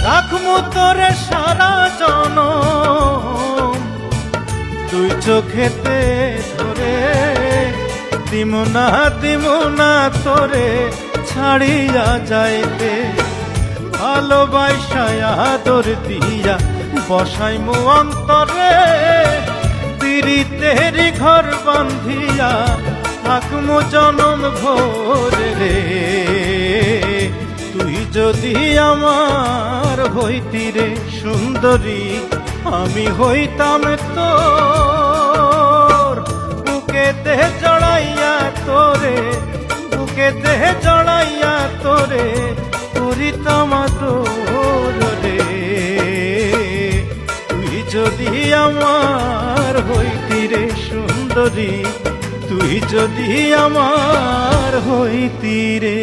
রাখমু তোরে সারা জনম দুই চোখেতে ধরে, দিমু না তোরে ছাড়িয়া যাইতে। ভালোবাসায় আদর দিয়া বসাইমু অন্তরে, পিরিতেরি ঘর বান্ধিয়া থাকমু জনম ভোরে রে। তুই যদি আমার হইতি রে সুন্দরী, আমি হইতাম তোর বুকেতে জড়াইয়া তোরে, বুকেতে জড়াইয়া তোরে করিতাম আদর রে। তুই যদি আমার হইতি রে সুন্দরী, তুই যদি আমার হইতি রে।